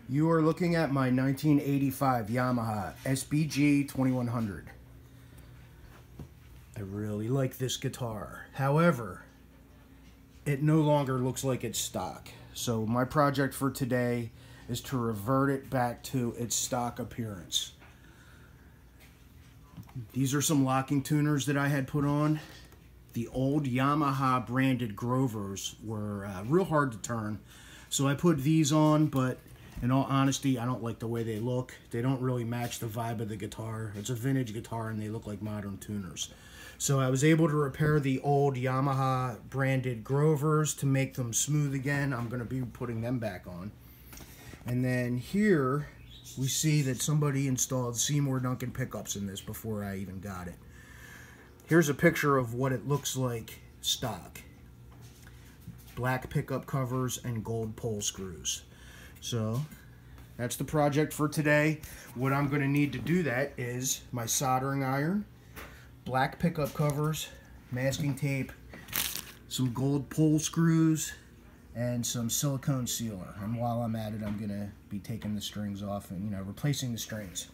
You are looking at my 1985 Yamaha SBG2100. I really like this guitar. However, it no longer looks like it's stock. So my project for today is to revert it back to its stock appearance. These are some locking tuners that I had put on. The old Yamaha branded Grovers were real hard to turn. So I put these on, but in all honesty, I don't like the way they look. They don't really match the vibe of the guitar. It's a vintage guitar and they look like modern tuners. So I was able to repair the old Yamaha branded Grovers to make them smooth again. I'm going to be putting them back on. And then here we see that somebody installed Seymour Duncan pickups in this before I even got it. Here's a picture of what it looks like stock. Black pickup covers and gold pole screws. So that's the project for today. What I'm going to need to do that is my soldering iron, black pickup covers, masking tape, some gold pole screws, and some silicone sealer. And while I'm at it, I'm going to be taking the strings off and, replacing the strings.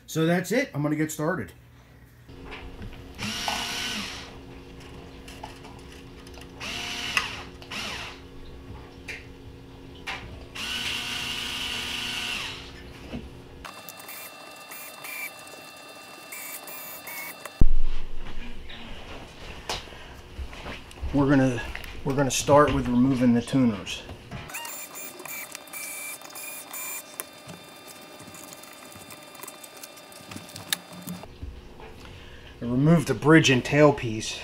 So that's it. I'm going to get started. We're gonna start with removing the tuners. I removed the bridge and tailpiece.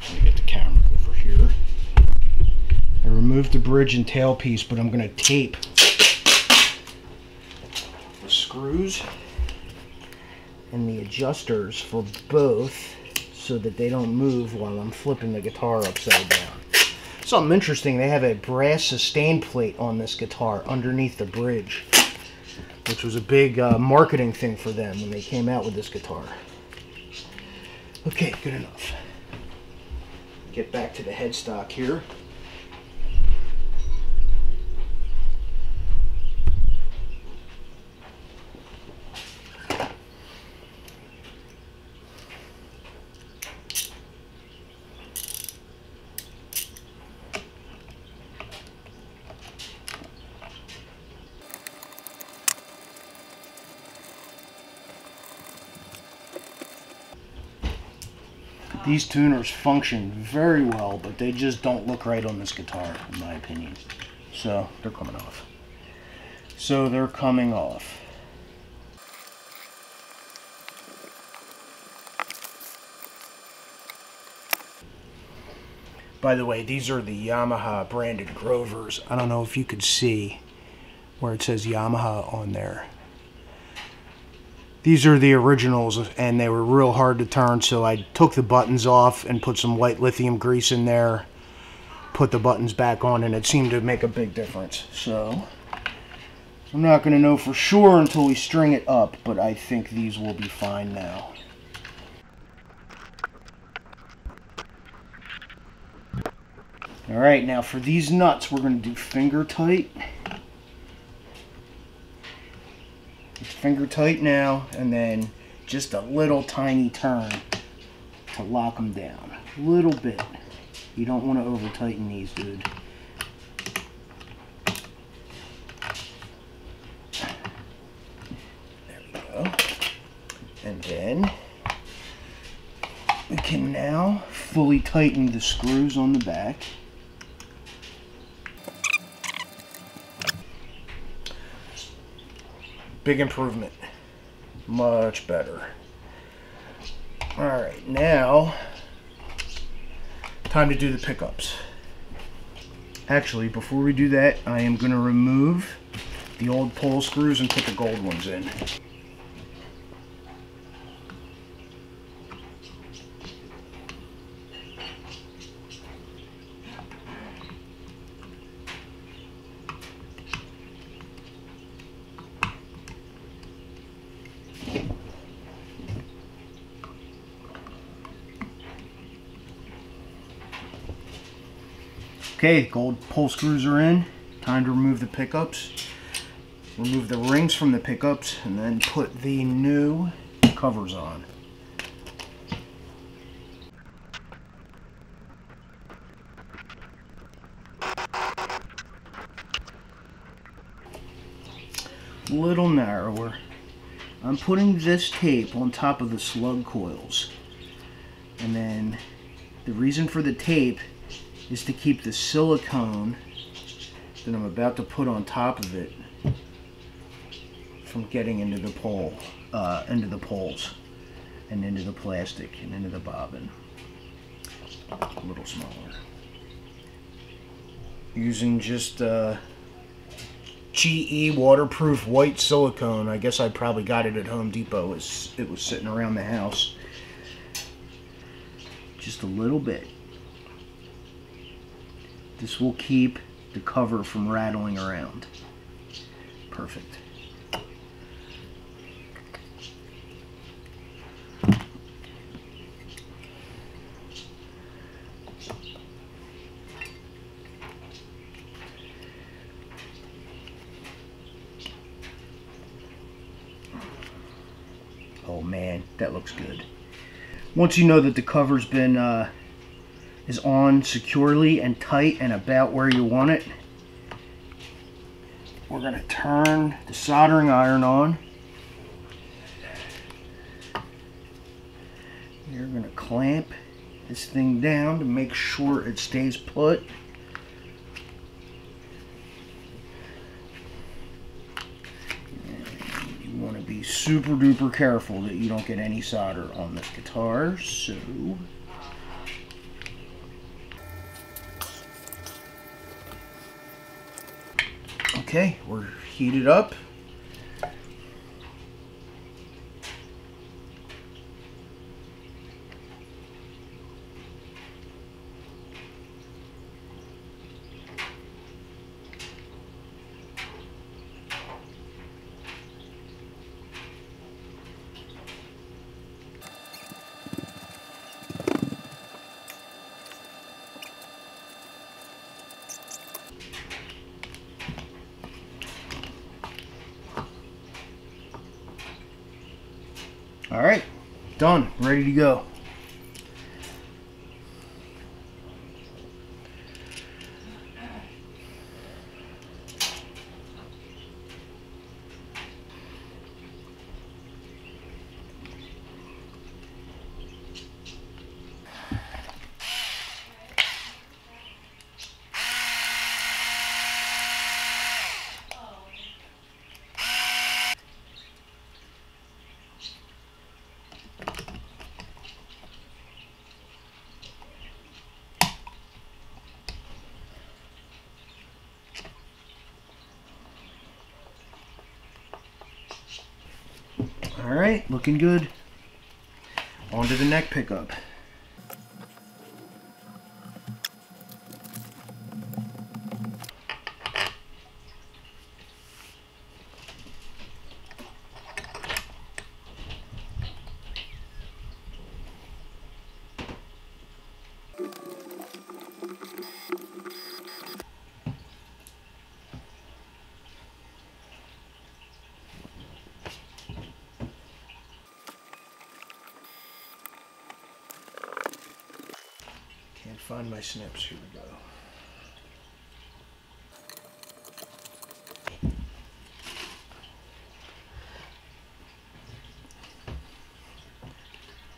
Let me get the camera over here. I removed the bridge and tailpiece, but I'm gonna tape the screws and the adjusters for both so that they don't move while I'm flipping the guitar upside down. Something interesting, they have a brass sustain plate on this guitar underneath the bridge, which was a big marketing thing for them when they came out with this guitar. Okay, good enough. Get back to the headstock here. These tuners function very well, but they just don't look right on this guitar, in my opinion. So, they're coming off. By the way, these are the Yamaha branded Grovers. I don't know if you could see where it says Yamaha on there. These are the originals, and they were real hard to turn, so I took the buttons off and put some white lithium grease in there, put the buttons back on, and it seemed to make a big difference. So I'm not going to know for sure until we string it up, but I think these will be fine now. Alright, now for these nuts, we're going to do finger tight. It's finger tight now, and then just a little tiny turn to lock them down. A little bit. You don't want to over tighten these, dude. There we go. And then we can now fully tighten the screws on the back. Big improvement. Much better. Alright, now time to do the pickups. Actually, before we do that, I am going to remove the old pole screws and put the gold ones in. Okay, gold pull screws are in. Time to remove the pickups. Remove the rings from the pickups and then put the new covers on. A little narrower. I'm putting this tape on top of the slug coils. And then the reason for the tape is to keep the silicone that I'm about to put on top of it from getting into the pole, into the poles, and into the plastic, and into the bobbin. A little smaller. Using just GE waterproof white silicone. I guess I probably got it at Home Depot. It was sitting around the house. Just a little bit. This will keep the cover from rattling around. Perfect. Oh man, that looks good. Once you know that the cover's been is on securely and tight and about where you want it, we're going to turn the soldering iron on. You're going to clamp this thing down to make sure it stays put. And you want to be super duper careful that you don't get any solder on this guitar. So okay, we're heated up. All right, done, ready to go. All right, looking good. On to the neck pickup. Can't find my snips. Here we go.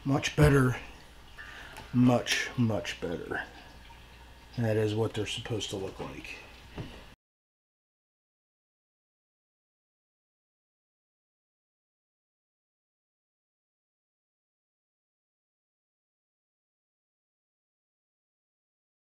Much better. Much, much better. That is what they're supposed to look like.